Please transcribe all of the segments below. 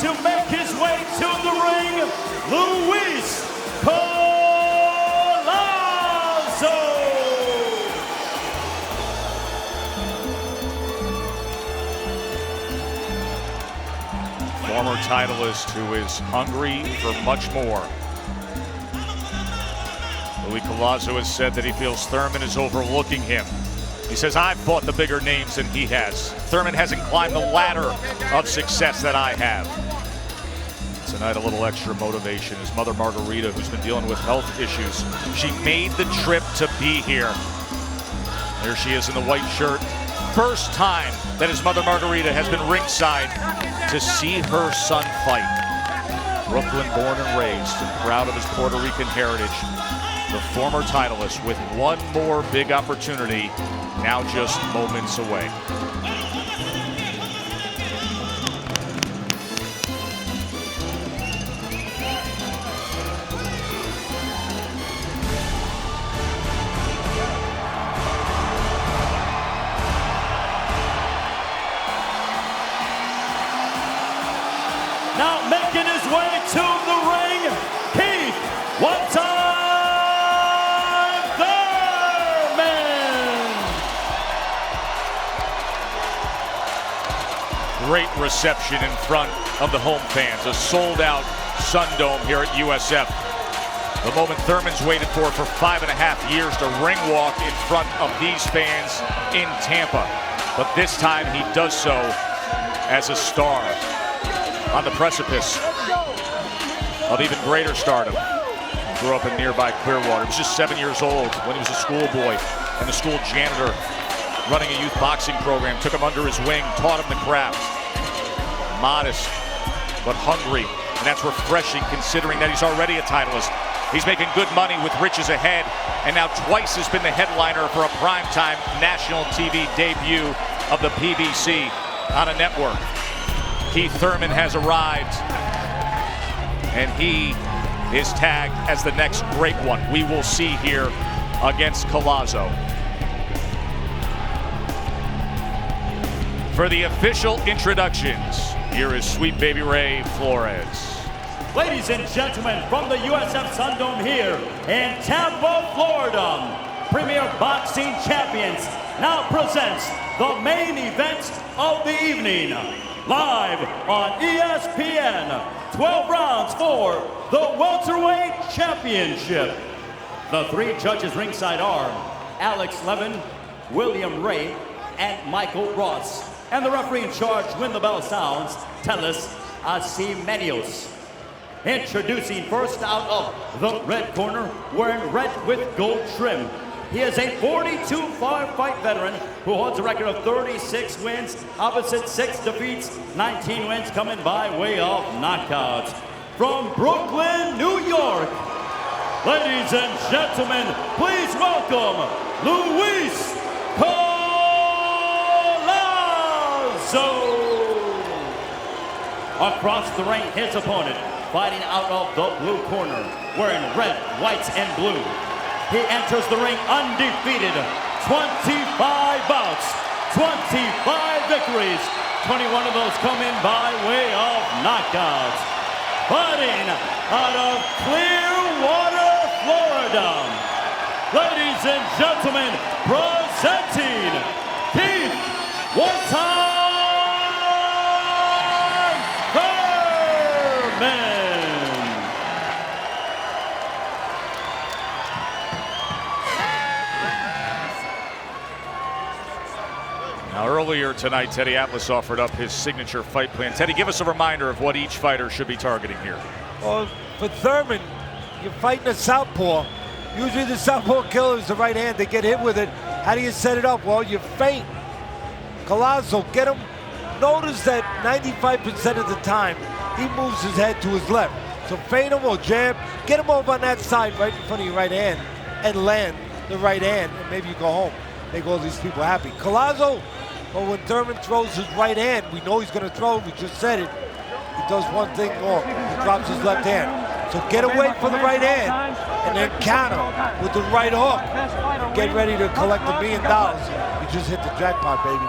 to make his way to the ring, Luis Collazo. Former titleist who is hungry for much more. Luis Collazo has said that he feels Thurman is overlooking him. He says, I've fought the bigger names than he has. Thurman hasn't climbed the ladder of success that I have. Tonight, a little extra motivation. His mother, Margarita, who's been dealing with health issues, she made the trip to be here. There she is in the white shirt. First time that his mother, Margarita, has been ringside to see her son fight. Brooklyn born and raised and proud of his Puerto Rican heritage. The former titleist with one more big opportunity, now just moments away. Now making his way to the ring, Keith, one time Thurman. Great reception in front of the home fans. A sold-out Sundome here at USF. The moment Thurman's waited for 5.5 years to ring walk in front of these fans in Tampa. But this time he does so as a star. On the precipice of even greater stardom. Grew up in nearby Clearwater. He was just 7 years old when he was a schoolboy, and the school janitor running a youth boxing program took him under his wing, taught him the craft. Modest, but hungry, and that's refreshing considering that he's already a titleist. He's making good money with riches ahead, and now twice has been the headliner for a primetime national TV debut of the PBC on a network. Keith Thurman has arrived, and he is tagged as the next great one we will see here against Collazo. For the official introductions, here is Sweet Baby Ray Flores. Ladies and gentlemen, from the USF Sundome here in Tampa, Florida, Premier Boxing Champions now presents the main event of the evening. Live on ESPN, 12 rounds for the welterweight championship. The three judges ringside are Alex Levin, William Ray, and Michael Ross. And the referee in charge when the bell sounds, Telis Asimenios. Introducing first out of the red corner, wearing red with gold trim. He is a 42-fight veteran who holds a record of 36 wins, opposite 6 defeats, 19 wins coming by way of knockouts. From Brooklyn, New York, ladies and gentlemen, please welcome Luis Collazo. Across the ring, his opponent, fighting out of the blue corner, wearing red, white, and blue. He enters the ring undefeated, 25 bouts, 25 victories, 21 of those coming by way of knockouts. Fighting out of Clearwater, Florida, ladies and gentlemen, presenting Keith one-time Thurman. Now, earlier tonight, Teddy Atlas offered up his signature fight plan. Teddy, give us a reminder of what each fighter should be targeting here. Well, for Thurman, you're fighting a southpaw. Usually the southpaw killer is the right hand. They get hit with it. How do you set it up? Well, you feint. Collazo, get him. Notice that 95% of the time, he moves his head to his left. So feint him or jab. Get him over on that side right in front of your right hand and land the right hand, and maybe you go home. Make all these people happy. Collazo, well, when Thurman throws his right hand, we know he's going to throw. We just said it. He does one thing wrong. He drops his left hand. So get away from the right hand and then counter with the right hook. Get ready to collect $1 million. You just hit the jackpot, baby.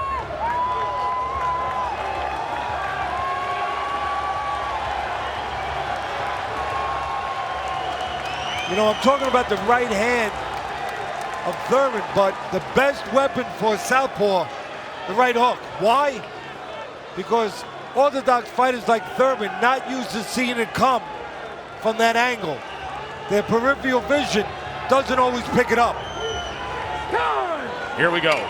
You know, I'm talking about the right hand of Thurman, but the best weapon for southpaw, the right hook. Why? Because orthodox fighters like Thurman not used to seeing it come from that angle. Their peripheral vision doesn't always pick it up. Here we go.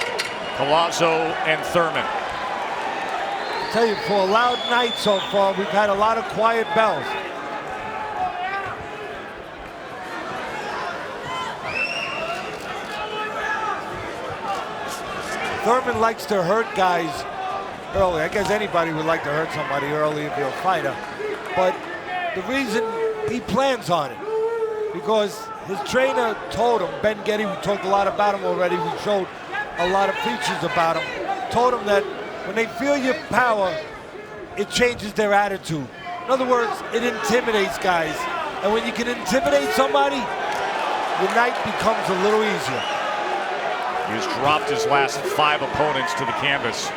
Collazo and Thurman. I tell you, for a loud night so far, we've had a lot of quiet bells. Thurman likes to hurt guys early. I guess anybody would like to hurt somebody early if you're a fighter. But the reason he plans on it, because his trainer told him, Ben Getty, we talked a lot about him already, we showed a lot of features about him, told him that when they feel your power, it changes their attitude. In other words, it intimidates guys. And when you can intimidate somebody, your night becomes a little easier. He has dropped his last 5 opponents to the canvas.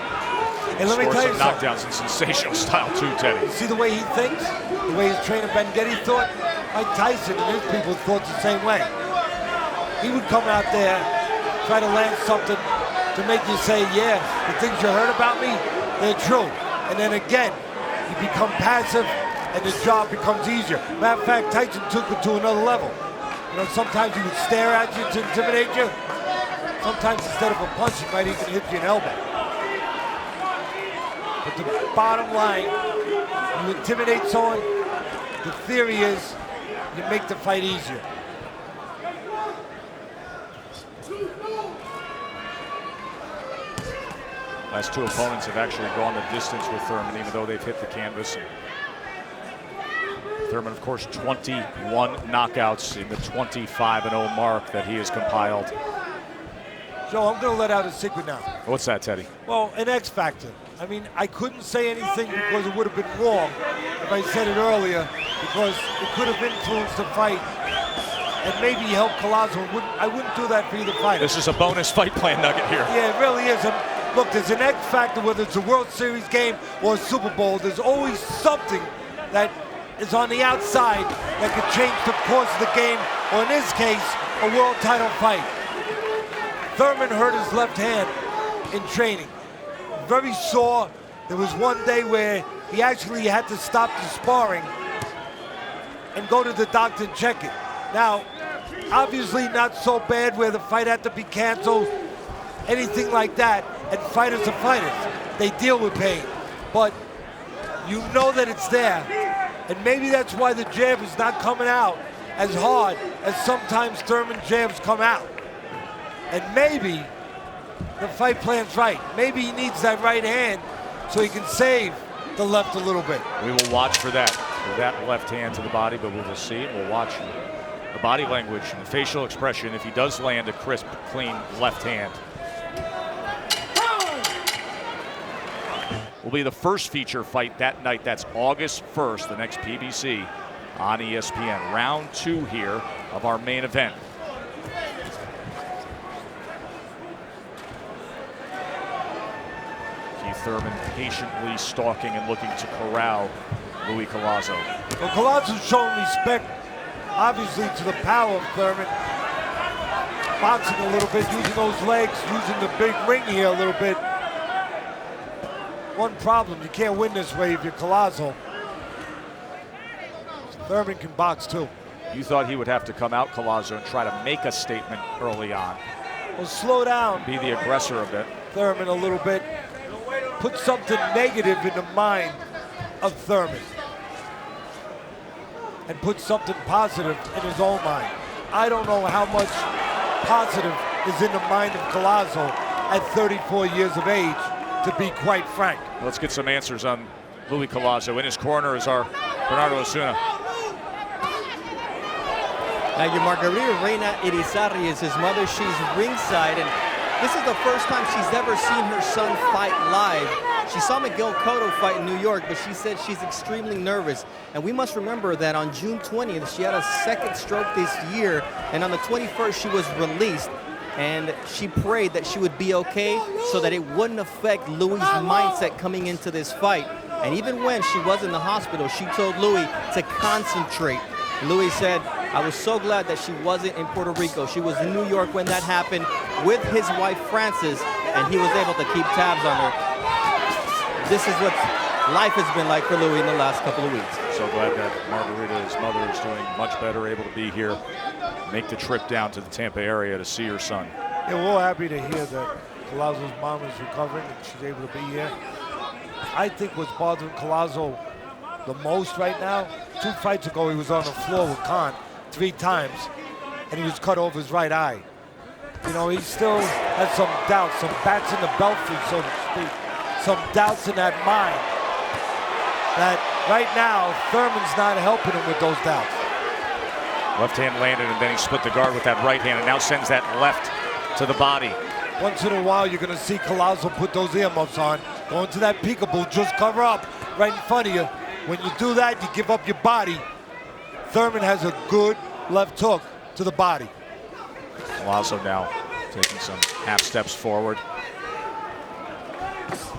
And let me tell you something. Knockdowns in sensational style too, Teddy. You see the way he thinks? The way his trainer Ben Getty thought? Mike Tyson and his people thought the same way. He would come out there, try to land something to make you say, yeah, the things you heard about me, they're true. And then again, you become passive and the job becomes easier. Matter of fact, Tyson took it to another level. You know, sometimes he would stare at you to intimidate you. Sometimes instead of a punch, he might even hit you an elbow. But the bottom line, you intimidate someone, the theory is you make the fight easier. Last 2 opponents have actually gone the distance with Thurman, even though they've hit the canvas. Thurman, of course, 21 knockouts in the 25-0 mark that he has compiled. Joe, I'm going to let out a secret now. What's that, Teddy? Well, an X factor. I mean, I couldn't say anything because it would have been wrong if I said it earlier, because it could have influenced the fight and maybe helped Collazo. I wouldn't do that for either fighter. This is a bonus fight plan nugget here. Yeah, it really is. And look, there's an X factor, whether it's a World Series game or a Super Bowl. There's always something that is on the outside that could change the course of the game, or in this case, a world title fight. Thurman hurt his left hand in training. Very sore. There was one day where he actually had to stop the sparring and go to the doctor and check it. Now, obviously not so bad where the fight had to be canceled, anything like that, and fighters are fighters. They deal with pain. But you know that it's there, and maybe that's why the jab is not coming out as hard as sometimes Thurman jabs come out. And maybe the fight plan's right. Maybe he needs that right hand so he can save the left a little bit. We will watch for that left hand to the body, but we will see it. We'll watch the body language and the facial expression if he does land a crisp, clean left hand. Will be the first feature fight that night. That's August 1st, the next PBC on ESPN. Round 2 here of our main event. Thurman patiently stalking and looking to corral Louis Collazo. Well, Collazo's showing respect, obviously, to the power of Thurman. Boxing a little bit, using those legs, using the big ring here a little bit. One problem, you can't win this way if you're Collazo. Thurman can box too. You thought he would have to come out, Collazo, and try to make a statement early on. Well, slow down. Be the aggressor a bit. Thurman a little bit. Put something negative in the mind of Thurman and put something positive in his own mind. I don't know how much positive is in the mind of Collazo at 34 years of age, to be quite frank. Let's get some answers on Louis Collazo. In his corner is our Bernardo Osuna. Now your Margarita Reina Irizarry is his mother. She's ringside, and this is the first time she's ever seen her son fight live. She saw Miguel Cotto fight in New York, but she said she's extremely nervous. And we must remember that on June 20th, she had a second stroke this year, and on the 21st, she was released. And she prayed that she would be okay so that it wouldn't affect Louis' mindset coming into this fight. And even when she was in the hospital, she told Louis to concentrate. Louis said, I was so glad that she wasn't in Puerto Rico. She was in New York when that happened with his wife, Frances, and he was able to keep tabs on her. This is what life has been like for Louis in the last couple of weeks. So glad that Margarita, his mother, is doing much better, able to be here, make the trip down to the Tampa area to see her son. Yeah, we're all happy to hear that Collazo's mom is recovering and she's able to be here. I think what's bothering Collazo the most right now, 2 fights ago he was on the floor with Khan 3 times and he was cut over his right eye. You know, he still has some doubts, some bats in the belfry, so to speak, some doubts in that mind that right now Thurman's not helping him with those doubts. Left hand landed and then he split the guard with that right hand and now sends that left to the body. Once in a while you're gonna see Collazo put those earmuffs on, go into that peekaboo, just cover up right in front of you. When you do that, you give up your body. Thurman has a good left hook to the body. Collazo now taking some half steps forward.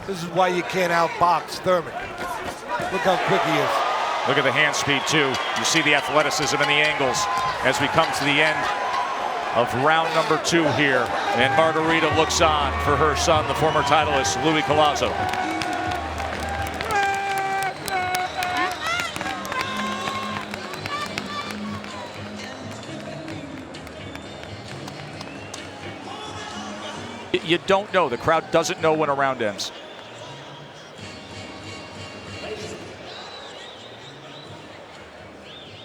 This is why you can't outbox Thurman. Look how quick he is. Look at the hand speed too. You see the athleticism and the angles as we come to the end of round number 2 here. And Margarita looks on for her son, the former titleist, Louis Collazo. You don't know. The crowd doesn't know when a round ends.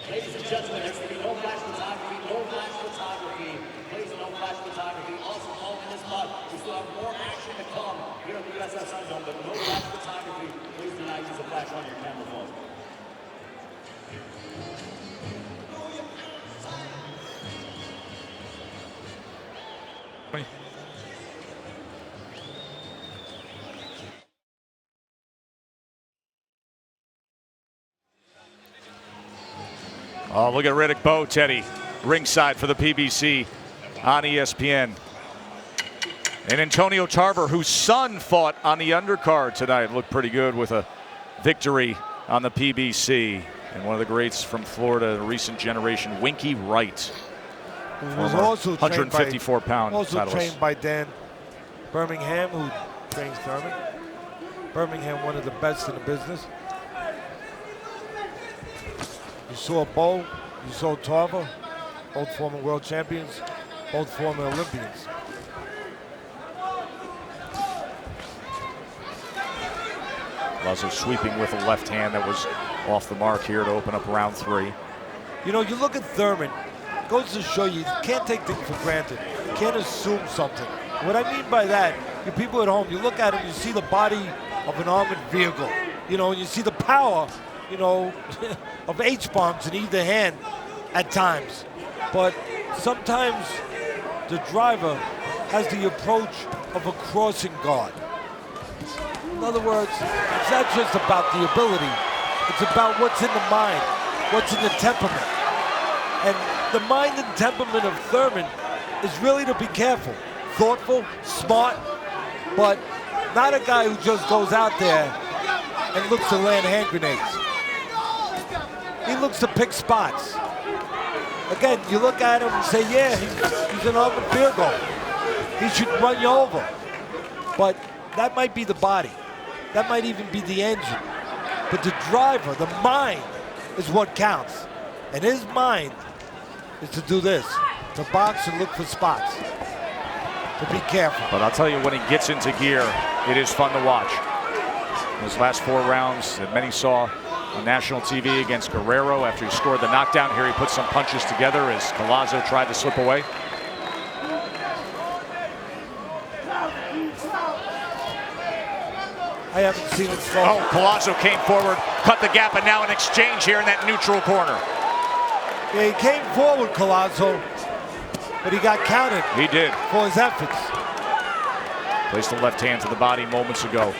Ladies and gentlemen, there's going to be no flash photography, no flash photography. Please, no flash photography. Also, all in this spot, we still have more action to come here at the USF Sundome, but no flash photography. Please do not use a flash on your camera phone. Oh, look at Riddick Bowe, Teddy, ringside for the PBC on ESPN. And Antonio Tarver, whose son fought on the undercard tonight, looked pretty good with a victory on the PBC. And one of the greats from Florida, the recent generation, Winky Wright. Was also 154-pound also trained by Dan Birmingham, who trains Thurman. Birmingham, one of the best in the business. You saw Bowe, you saw Tarver, both former world champions, both former Olympians. Collazo sweeping with a left hand that was off the mark here to open up round 3. You know, you look at Thurman, it goes to show you can't take things for granted. You can't assume something. What I mean by that, you people at home, you look at him, you see the body of an armored vehicle. You know, you see the power, you know, of H-bombs in either hand at times. But sometimes the driver has the approach of a crossing guard. In other words, it's not just about the ability, it's about what's in the mind, what's in the temperament. And the mind and temperament of Thurman is really to be careful, thoughtful, smart, but not a guy who just goes out there and looks to land hand grenades. He looks to pick spots. Again, you look at him and say, yeah, he's an open field goal. He should run you over. But that might be the body. That might even be the engine. But the driver, the mind, is what counts. And his mind is to do this, to box and look for spots, to be careful. But I'll tell you, when he gets into gear, it is fun to watch. Those last 4 rounds that many saw on national TV against Guerrero after he scored the knockdown. Here he put some punches together as Collazo tried to slip away. I haven't seen it so. Oh, Collazo came forward, cut the gap, and now an exchange here in that neutral corner. Yeah, he came forward, Collazo, but he got counted. He did. For his efforts. Placed the left hand to the body moments ago.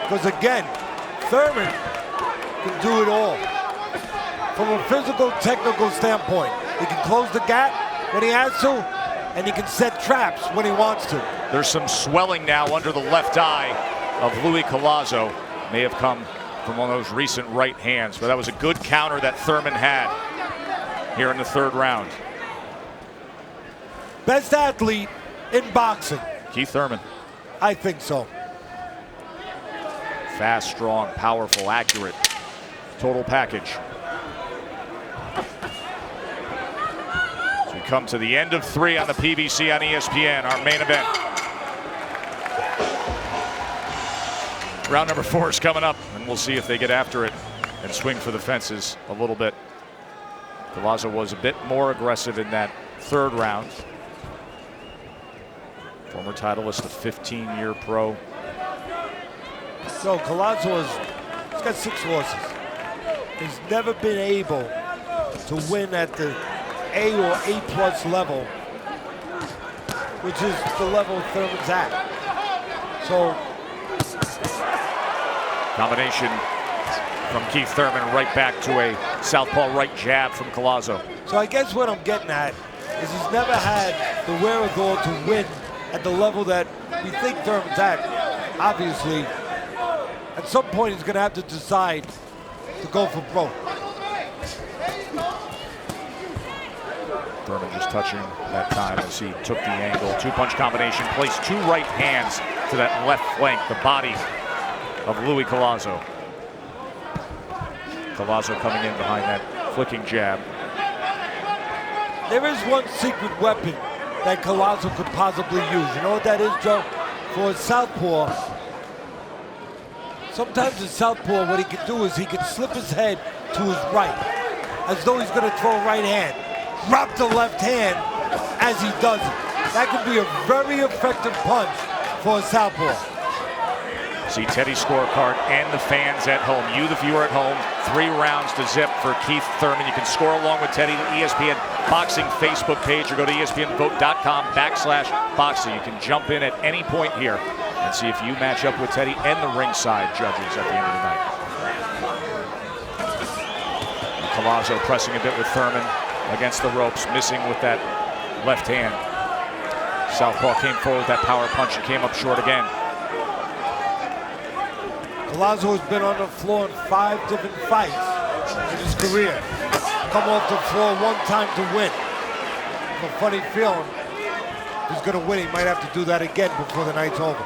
Because again, Thurman can do it all. From a physical, technical standpoint, he can close the gap when he has to, and he can set traps when he wants to. There's some swelling now under the left eye of Louis Collazo. May have come from one of those recent right hands, but that was a good counter that Thurman had. here in the third round. Best athlete in boxing. Keith Thurman. I think so. Fast, strong, powerful, accurate. Total package. So we come to the end of 3 on the PBC on ESPN, our main event. Round number 4 is coming up, and we'll see if they get after it and swing for the fences a little bit. Collazo was a bit more aggressive in that third round. Former titleist, a 15-year pro. So Collazo he's got 6 losses. He's never been able to win at the A or A+ level, which is the level Thurman's at. So combination from Keith Thurman right back to a southpaw right jab from Collazo. So I guess what I'm getting at is he's never had the wherewithal to win at the level that we think Thurman's at. Obviously, at some point he's going to have to decide to go for broke. Thurman just touching that time as he took the angle. 2-punch combination, placed 2 right hands to that left flank, the body of Louis Collazo. Collazo coming in behind that flicking jab. There is one secret weapon that Collazo could possibly use. You know what that is, Joe? For a southpaw, sometimes a southpaw, what he can do is he can slip his head to his right, as though he's going to throw a right hand. Drop the left hand as he does it. That could be a very effective punch for a southpaw. See Teddy's scorecard and the fans at home. You, the viewer at home, 3 rounds to zip for Keith Thurman. You can score along with Teddy, the ESPN Boxing Facebook page, or go to ESPNvote.com/boxing. You can jump in at any point here and see if you match up with Teddy and the ringside judges at the end of the night. And Collazo pressing a bit with Thurman against the ropes, missing with that left hand. Southpaw came forward with that power punch and came up short again. Collazo has been on the floor in 5 different fights in his career. Come off the floor 1 time to win. I have a funny feeling if he's going to win, he might have to do that again before the night's over.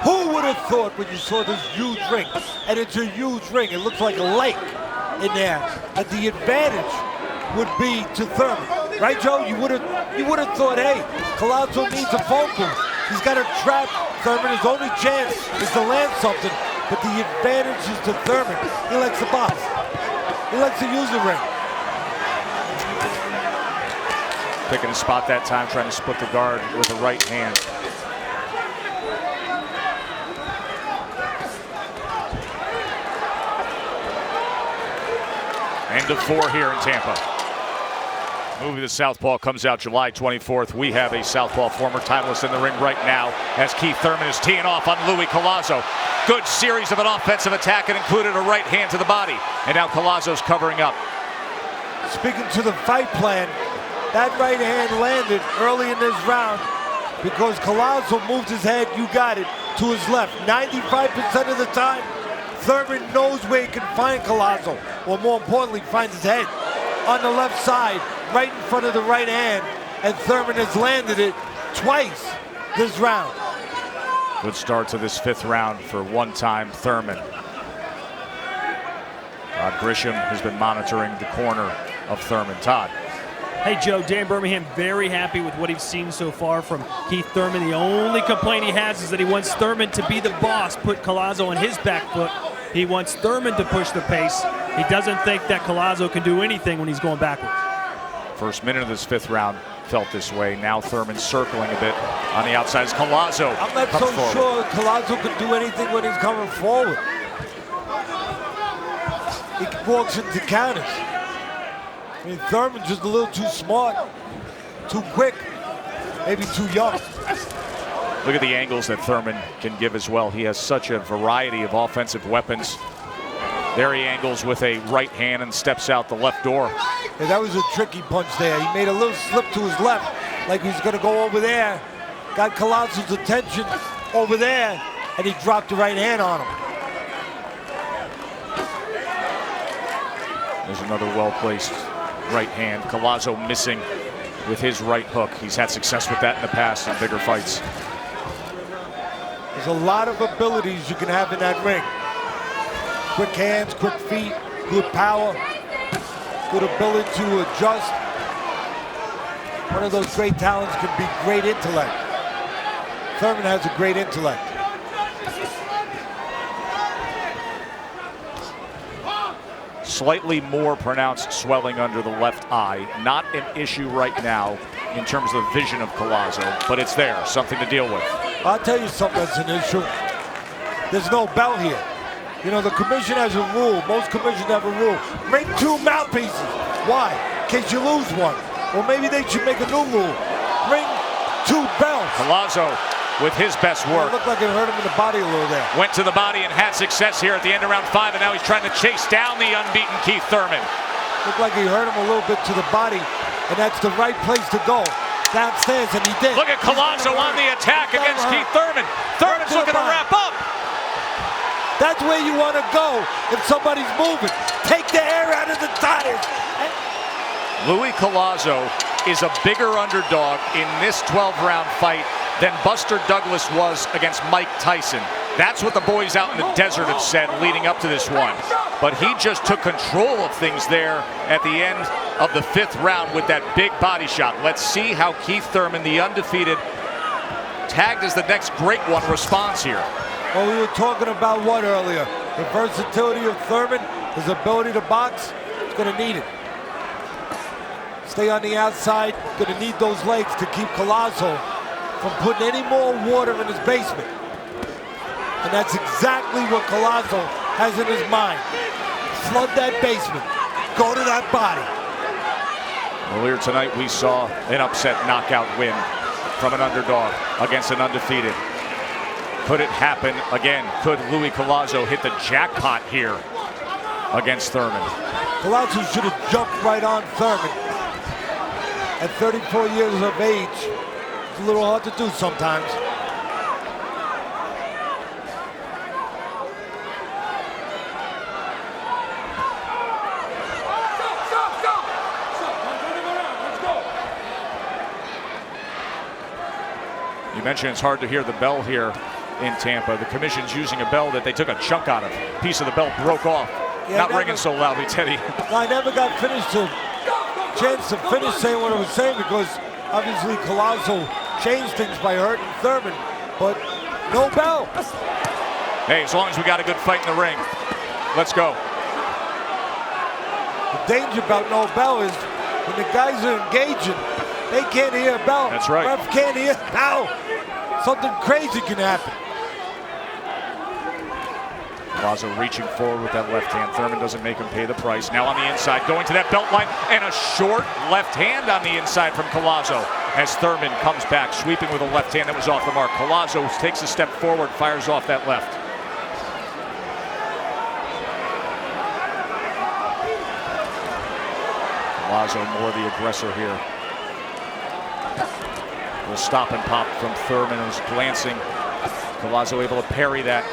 Who would have thought when you saw this huge ring, and it's a huge ring, it looks like a lake in there, that the advantage would be to Thurman. Right, Joe? You would have thought, hey, Collazo needs a phone booth. He's got a trap Thurman. His only chance is to land something, but the advantage is to Thurman. He likes the box. He likes to use the ring. Picking a spot that time, trying to split the guard with the right hand. End of 4 here in Tampa. Movie The Southpaw comes out July 24th. We have a Southpaw former titleist in the ring right now as Keith Thurman is teeing off on Louis Collazo. Good series of an offensive attack and included a right hand to the body. And now Collazo's covering up. Speaking to the fight plan, that right hand landed early in this round because Collazo moved his head, you got it, to his left. 95% of the time, Thurman knows where he can find Collazo, or more importantly, find his head on the left side, right in front of the right hand, and Thurman has landed it twice this round. Good start to this 5th round for one-time Thurman. Todd Grisham has been monitoring the corner of Thurman. Todd. Hey, Joe, Dan Birmingham very happy with what he's seen so far from Keith Thurman. The only complaint he has is that he wants Thurman to be the boss, put Collazo on his back foot. He wants Thurman to push the pace. He doesn't think that Collazo can do anything when he's going backwards. First minute of this 5th round felt this way. Now Thurman circling a bit on the outside as Collazo I'm not so sure Collazo can do anything when he's coming forward. He walks into counters. I mean, Thurman's just a little too smart, too quick, maybe too young. Look at the angles that Thurman can give as well. He has such a variety of offensive weapons. There he angles with a right hand and steps out the left door. Yeah, that was a tricky punch there. He made a little slip to his left, like he was going to go over there. Got Collazo's attention over there, and he dropped the right hand on him. There's another well-placed right hand. Collazo missing with his right hook. He's had success with that in the past in bigger fights. There's a lot of abilities you can have in that ring. Quick hands, quick feet, good power, good ability to adjust. One of those great talents can be great intellect. Thurman has a great intellect. Slightly more pronounced swelling under the left eye. Not an issue right now in terms of the vision of Collazo, but it's there, something to deal with. I'll tell you something that's an issue. There's no bell here. You know, the commission has a rule. Most commissions have a rule. Bring 2 mouthpieces. Why? In case you lose one. Or maybe they should make a new rule. Bring 2 bells. Collazo with his best work. It looked like it hurt him in the body a little there. Went to the body and had success here at the end of round 5, and now he's trying to chase down the unbeaten Keith Thurman. Looked like he hurt him a little bit to the body, and that's the right place to go. Downstairs, and he did. Look at Collazo on the attack against Keith Thurman. Thurman's looking to wrap up. That's where you want to go if somebody's moving. Take the air out of the tires. Louis Collazo is a bigger underdog in this 12-round fight than Buster Douglas was against Mike Tyson. That's what the boys out in the desert have said leading up to this one. But he just took control of things there at the end of the 5th round with that big body shot. Let's see how Keith Thurman, the undefeated, tagged as the next great one, responds here. Well, we were talking about what earlier? The versatility of Thurman, his ability to box. He's going to need it. Stay on the outside. Going to need those legs to keep Collazo from putting any more water in his basement. And that's exactly what Collazo has in his mind. Flood that basement. Go to that body. Earlier tonight, we saw an upset knockout win from an underdog against an undefeated. Could it happen again? Could Louis Collazo hit the jackpot here against Thurman? Collazo should have jumped right on Thurman. At 34 years of age, it's a little hard to do sometimes. You mentioned it's hard to hear the bell here in Tampa. The commission's using a bell that they took a chunk out of. A piece of the bell broke off. Yeah, Not ringing so loudly, Teddy. I never got chance to finish saying what I was saying because obviously Collazo changed things by hurting Thurman, but no bell. Hey, as long as we got a good fight in the ring, let's go. The danger about no bell is when the guys are engaging, they can't hear a bell. That's right. Ref can't hear a bell. Something crazy can happen. Collazo reaching forward with that left hand. Thurman doesn't make him pay the price. Now on the inside, going to that belt line, and a short left hand on the inside from Collazo as Thurman comes back, sweeping with a left hand that was off the mark. Collazo takes a step forward, fires off that left. Collazo more the aggressor here. Will stop and pop from Thurman, who's glancing. Collazo able to parry that.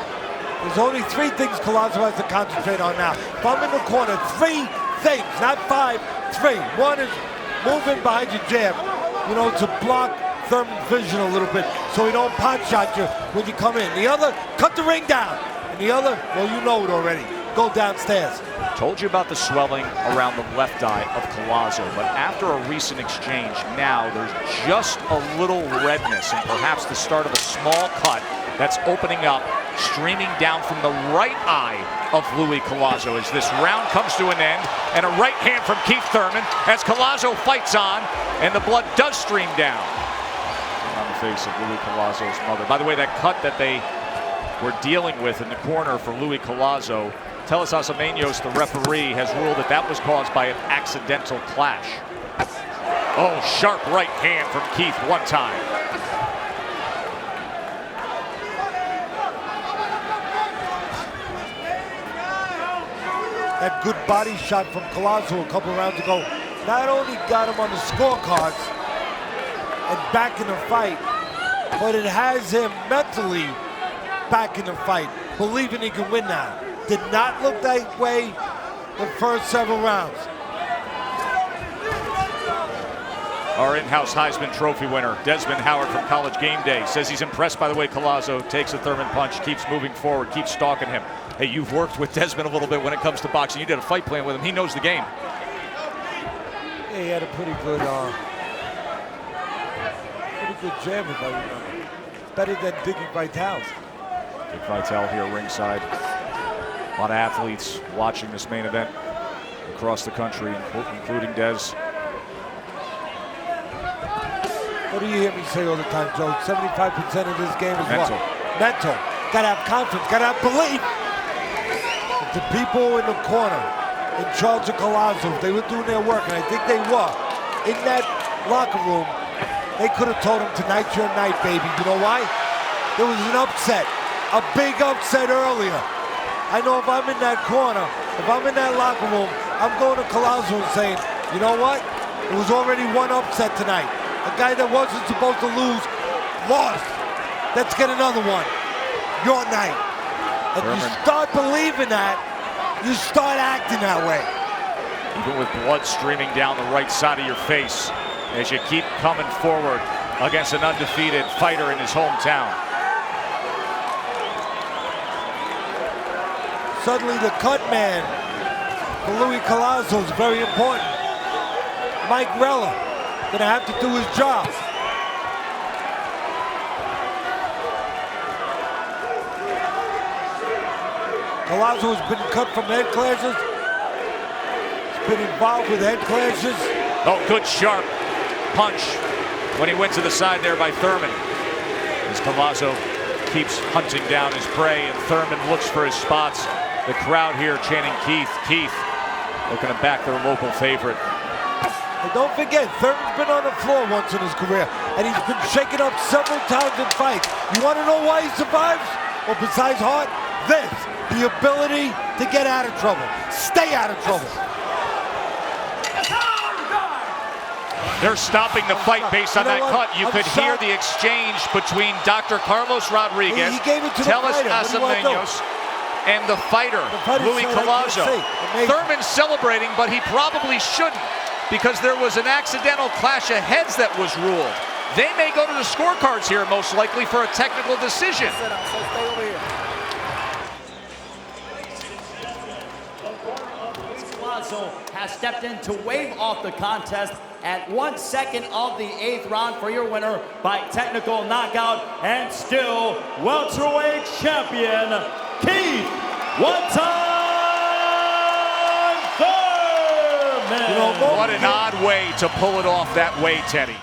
There's only 3 things Collazo has to concentrate on now. If I'm in the corner, 3 things, not 5, 3. One is moving behind your jab, you know, to block Thurman's vision a little bit so he don't pot shot you when you come in. The other, cut the ring down. And the other, well, you know it already. Go downstairs. Told you about the swelling around the left eye of Collazo, but after a recent exchange, now there's just a little redness and perhaps the start of a small cut that's opening up, streaming down from the right eye of Louis Collazo as this round comes to an end, and a right hand from Keith Thurman as Collazo fights on, and the blood does stream down on the face of Louis Collazo's mother. By the way, that cut that they were dealing with in the corner for Louis Collazo, Telis Asamenos, the referee, has ruled that that was caused by an accidental clash. Oh, sharp right hand from Keith one time. That good body shot from Collazo a couple rounds ago not only got him on the scorecards and back in the fight, but it has him mentally back in the fight, believing he can win now. Did not look that way the first several rounds. Our in-house Heisman Trophy winner, Desmond Howard from College Game Day, says he's impressed by the way Collazo takes a Thurman punch, keeps moving forward, keeps stalking him. Hey, you've worked with Desmond a little bit when it comes to boxing. You did a fight plan with him. He knows the game. Yeah, he had a pretty good jab, if I remember. Better than Diggy Vitale's. Dick Vitale here ringside. A lot of athletes watching this main event across the country, including Dez. What do you hear me say all the time, Joe? 75% of this game is mental. What? Mental. Gotta have confidence, gotta have belief. If the people in the corner, in charge of Collazo, if they were doing their work, and I think they were, in that locker room, they could have told him, tonight's your night, baby. You know why? There was an upset, a big upset earlier. I know if I'm in that corner, if I'm in that locker room, I'm going to Collazo and saying, you know what? There was already one upset tonight. A guy that wasn't supposed to lose, lost. Let's get another one. Your night. And Thurman. you start believing that, you start acting that way. Even with blood streaming down the right side of your face as you keep coming forward against an undefeated fighter in his hometown. Suddenly the cut man for Louis Collazo is very important. Mike Rella gonna have to do his job. Collazo has been cut from head clashes. He's been involved with head clashes. Oh, good sharp punch when he went to the side there by Thurman. As Collazo keeps hunting down his prey and Thurman looks for his spots. The crowd here chanting Keith, Keith, looking to back their local favorite. And don't forget, Thurman's been on the floor once in his career, and he's been shaken up several times in fights. You want to know why he survives? Well, besides heart, this, the ability to get out of trouble, stay out of trouble. They're stopping the fight based on that cut. You could hear the exchange between Dr. Carlos Rodriguez, He gave it to the Teles fighter. What do you want to do? Acemeños, and the fighter, Louis said, I can't Collazo. say. Amazing. Thurman's celebrating, but he probably shouldn't, because there was an accidental clash of heads that was ruled. They may go to the scorecards here, most likely, for a technical decision. Collazo has stepped in to wave off the contest at 1 second of the 8th round for your winner by technical knockout and still welterweight champion, Keith one-time Thurman. What an odd way to pull it off that way, Teddy.